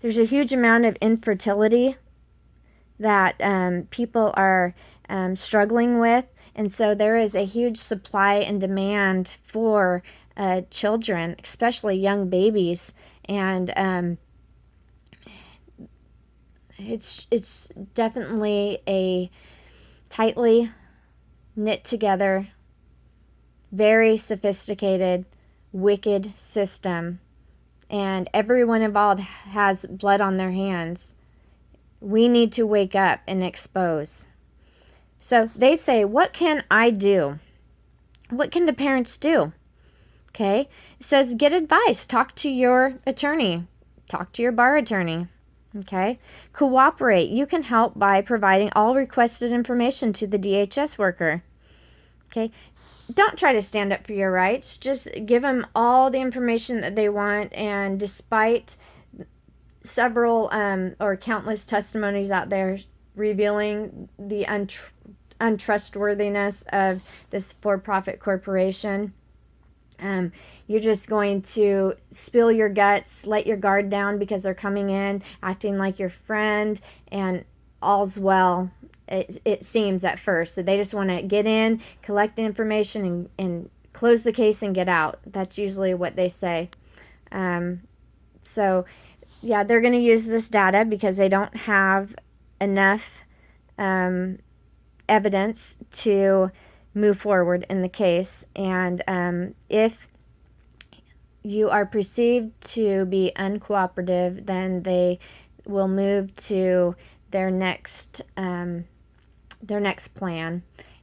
There's a huge amount of infertility that people are struggling with. And so there is a huge supply and demand for children, especially young babies. And it's definitely a tightly knit together, very sophisticated, wicked system. And everyone involved has blood on their hands. We need to wake up and expose. So they say, what can I do? What can the parents do? Okay. It says, get advice. Talk to your attorney. Talk to your bar attorney. Okay. Cooperate. You can help by providing all requested information to the DHS worker. Okay. Don't try to stand up for your rights. Just give them all the information that they want. And despite several or countless testimonies out there revealing the untrustworthiness of this for-profit corporation, you're just going to spill your guts, let your guard down because they're coming in, acting like your friend, and all's well. It seems at first that they just want to get in, collect the information, and close the case and get out. That's usually what they say. So, yeah, they're going to use this data because they don't have enough evidence to move forward in the case. And if you are perceived to be uncooperative, then they will move to their next plan.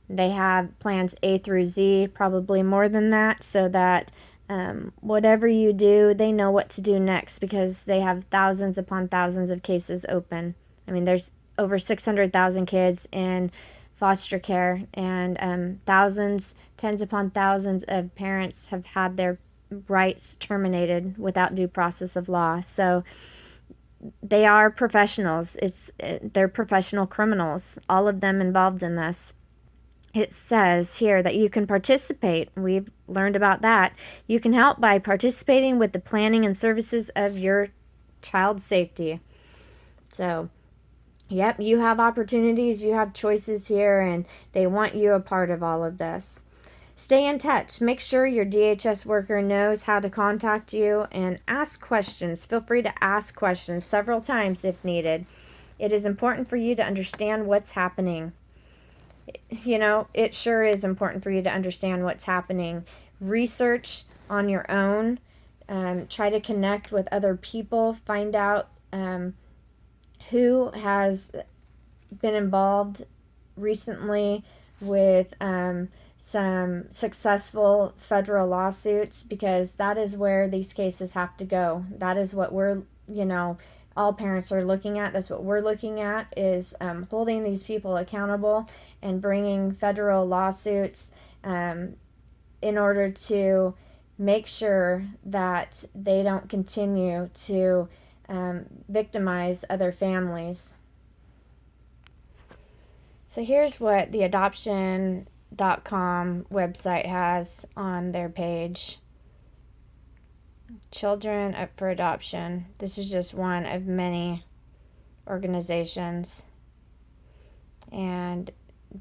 They have plans A through Z, probably more than that, so that whatever you do, they know what to do next because they have thousands upon thousands of cases open. I mean, there's over 600,000 kids in foster care, and thousands, tens upon thousands of parents have had their rights terminated without due process of law. So they are professionals. They're professional criminals, all of them involved in this. It says here that you can participate. We've learned about that. You can help by participating with the planning and services of your child's safety. So, yep, you have opportunities, you have choices here, and they want you a part of all of this. Stay in touch. Make sure your DHS worker knows how to contact you and ask questions. Feel free to ask questions several times if needed. It is important for you to understand what's happening. You know, it sure is important for you to understand what's happening. Research on your own. Try to connect with other people. Find out who has been involved recently with some successful federal lawsuits, because that is where these cases have to go. That is what we're, all parents are looking at. That's what we're looking at, is holding these people accountable and bringing federal lawsuits in order to make sure that they don't continue to victimize other families. So here's what the adoption.com website has on their page. Children Up for Adoption. This is just one of many organizations. And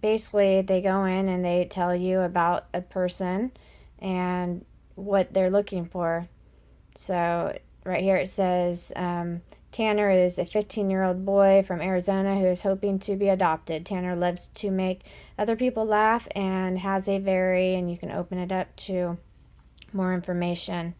basically they go in and they tell you about a person and what they're looking for. So right here it says Tanner is a 15-year-old boy from Arizona who is hoping to be adopted. Tanner loves to make other people laugh and has a and you can open it up to more information.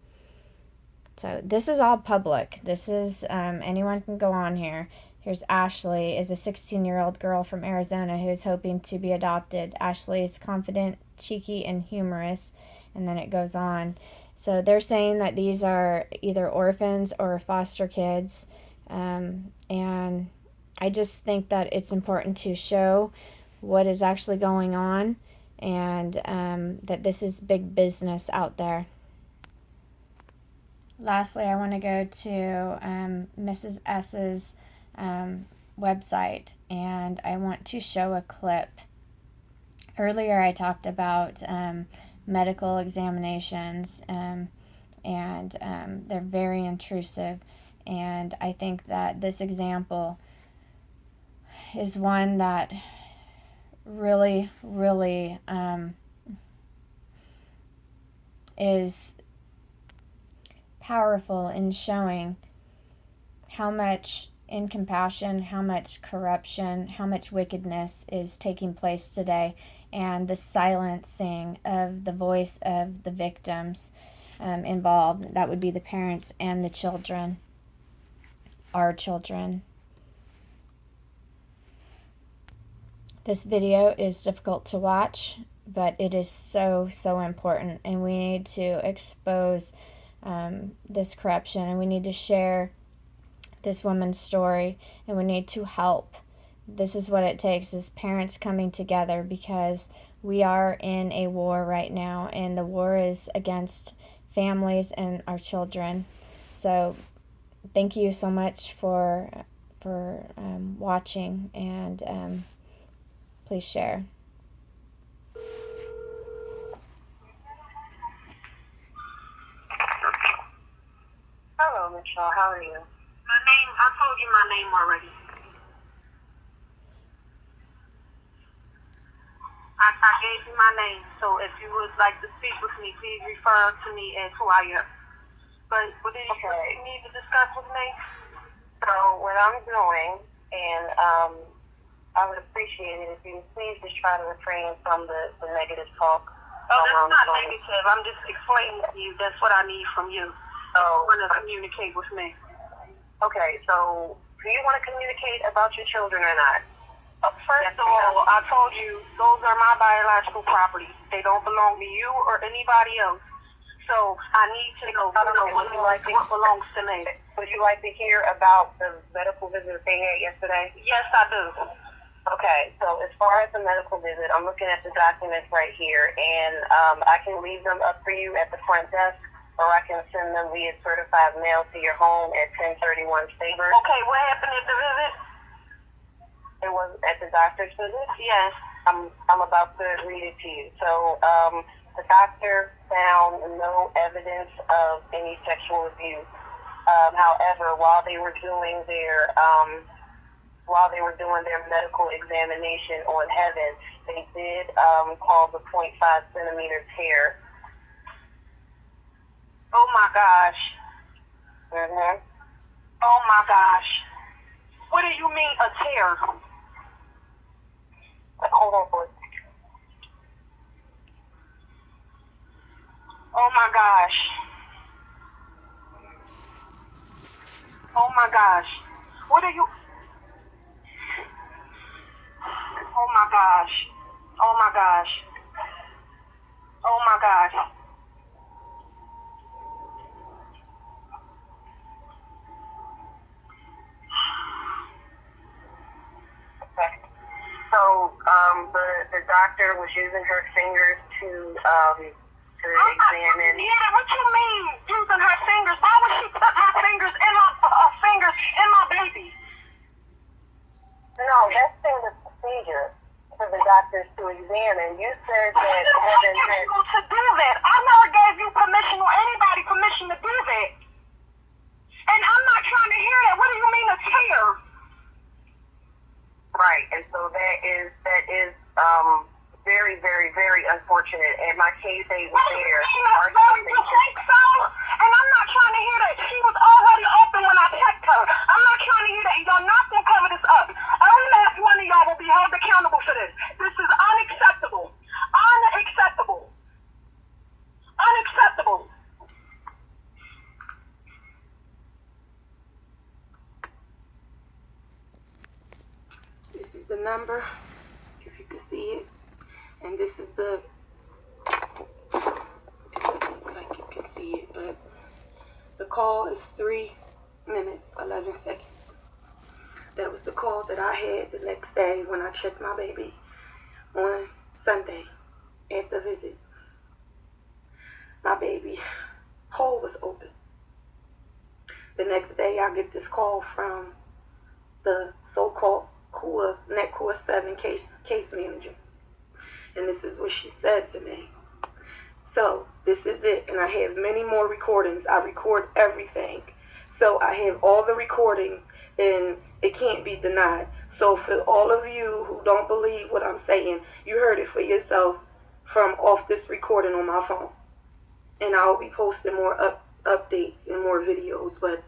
So this is all public. This is, anyone can go on here. Here's Ashley, is a 16-year-old girl from Arizona who is hoping to be adopted. Ashley is confident, cheeky, and humorous. And then it goes on. So they're saying that these are either orphans or foster kids. And I just think that it's important to show what is actually going on, and that this is big business out there. Lastly, I want to go to Mrs. S's website, and I want to show a clip. Earlier I talked about medical examinations, and they're very intrusive. And I think that this example is one that really, really is powerful in showing how much incompassion, how much corruption, how much wickedness is taking place today, and the silencing of the voice of the victims involved. That would be the parents and the children, our children. This video is difficult to watch, but it is so, so important, and we need to expose this corruption, and we need to share this woman's story, and we need to help. This is what it takes, is parents coming together, because we are in a war right now, and the war is against families and our children. So thank you so much for watching, and please share. Hello, Michelle. How are you? My name, I told you my name already. I gave you my name, so if you would like to speak with me, please refer to me as who I am. But what do you need to discuss with me? So what I'm doing, and I would appreciate it if you please just try to refrain from the negative talk. Oh, that's not negative. I'm just explaining to you. That's what I need from you. So you want to communicate with me. Okay, so do you want to communicate about your children or not? First of all, I told you those are my biological property. They don't belong to you or anybody else. So I need to know what belongs to me. Would you like to hear about the medical visit they had yesterday? Yes, I do. Okay, so as far as the medical visit, I'm looking at the documents right here, and I can leave them up for you at the front desk, or I can send them via certified mail to your home at 1031 Saber. Okay, what happened at the visit? It was at the doctor's visit? Yes. I'm about to read it to you. So the doctor found no evidence of any sexual abuse. However, while they were doing their medical examination on Heaven, they did cause a 0.5 centimeter tear. Oh my gosh. Mhm. Oh my gosh. What do you mean a tear? Hold on for a second. Oh my gosh. Oh my gosh. What are you? Oh my gosh. Oh my gosh. Oh my gosh. Okay. So the doctor was using her fingers to examine. Yeah, what you mean using her fingers? Why would she put my fingers in my baby? No, that's in the procedure for the doctors to examine. You said that Heaven had to do that. I never gave you permission or anybody permission to do that. And I'm not trying to hear that. What do you mean a tear? Right, and so that is very, very, very unfortunate. And my case aide was there. You think so? And I'm not trying to hear that. She was already open when I checked her. I'm not trying to hear that. Y'all not gonna cover this up. Every last one of y'all will be held accountable for this. This is unacceptable. Unacceptable. Unacceptable. This is the number, if you can see it, and this is the, like you can see it, but the call is 3 minutes, 11 seconds. That was the call that I had the next day when I checked my baby on Sunday at the visit. My baby hole was open. The next day I get this call from the so-called Net Core 7 case manager. And this is what she said to me. So this is it. And I have many more recordings. I record everything. So I have all the recordings, and it can't be denied. So for all of you who don't believe what I'm saying, you heard it for yourself from off this recording on my phone. And I'll be posting more updates and more videos. But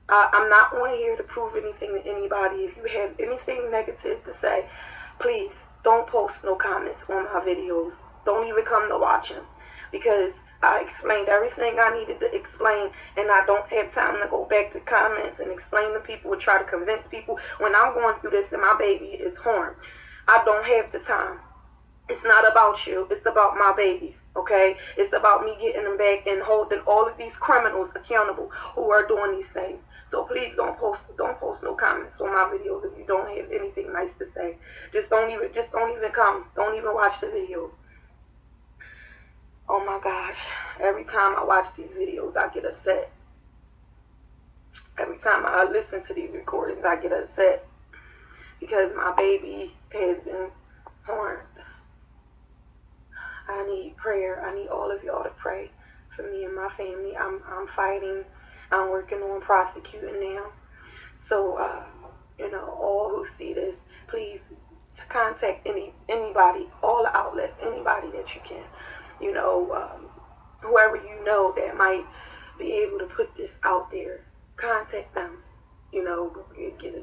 I'm not on here to prove anything to anybody. If you have anything negative to say, please don't post no comments on my videos. Don't even come to watch them, because I explained everything I needed to explain, and I don't have time to go back to comments and explain to people and try to convince people when I'm going through this and my baby is harmed. I don't have the time. It's not about you. It's about my babies, okay? It's about me getting them back and holding all of these criminals accountable who are doing these things. So please don't post no comments on my videos if you don't have anything nice to say. Just don't even come. Don't even watch the videos. Oh my gosh. Every time I watch these videos, I get upset. Every time I listen to these recordings, I get upset because my baby has been harmed. I need prayer. I need all of y'all to pray for me and my family. I'm fighting. I'm working on prosecuting now. So, all who see this, please contact anybody, all the outlets, anybody that you can. Whoever you know that might be able to put this out there, contact them.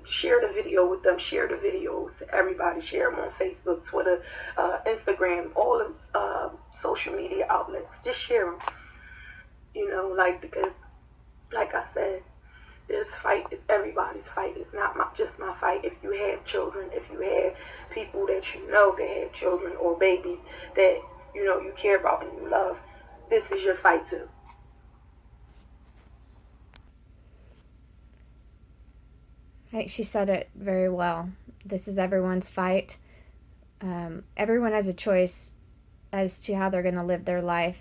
Share the video with them. Share the videos to everybody. Share them on Facebook, Twitter, Instagram, all of social media outlets. Just share them. Because, like I said, this fight is everybody's fight. It's not just my fight. If you have children, if you have people that you know that have children or babies that you care about and you love, this is your fight too. She said it very well. This is everyone's fight. Everyone has a choice as to how they're going to live their life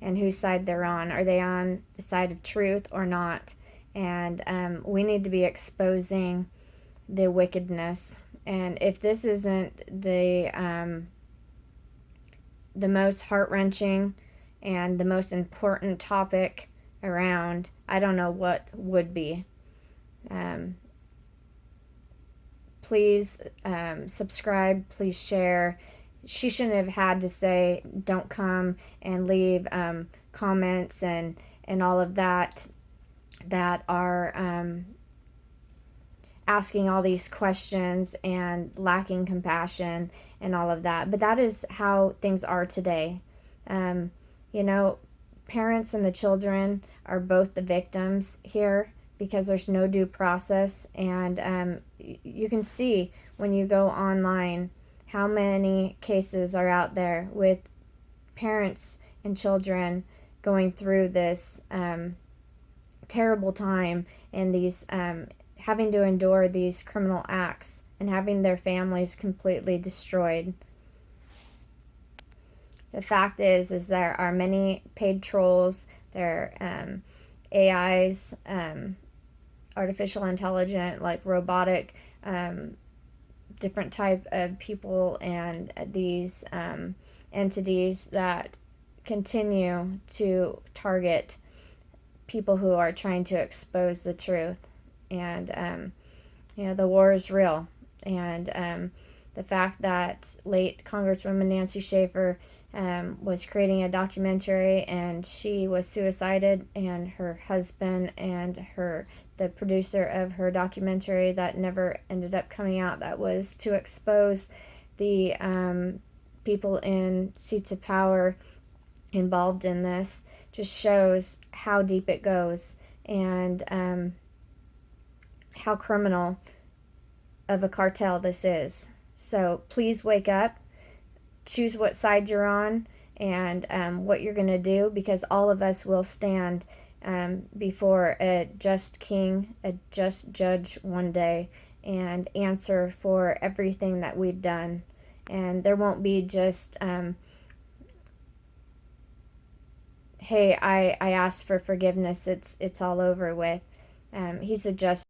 and whose side they're on. Are they on the side of truth or not? And we need to be exposing the wickedness. And if this isn't the most heart-wrenching and the most important topic around, I don't know what would be. Please subscribe, please share. She shouldn't have had to say don't come and leave comments and all of that are asking all these questions and lacking compassion and all of that. But that is how things are today. Parents and the children are both the victims here, because there's no due process. And you can see when you go online how many cases are out there with parents and children going through this terrible time and these having to endure these criminal acts and having their families completely destroyed. The fact is there are many paid trolls. There are AIs, artificial intelligent, like robotic, different type of people, and these entities that continue to target people who are trying to expose the truth. And the war is real. And the fact that late Congresswoman Nancy Schaefer was creating a documentary, and she was suicided, and her husband and the producer of her documentary that never ended up coming out, that was to expose the people in seats of power involved in this, just shows how deep it goes and how criminal of a cartel this is. So please wake up, choose what side you're on, and what you're going to do, because all of us will stand before a just king, a just judge one day, and answer for everything that we've done. And there won't be just, hey, I asked for forgiveness, it's all over with. He's a just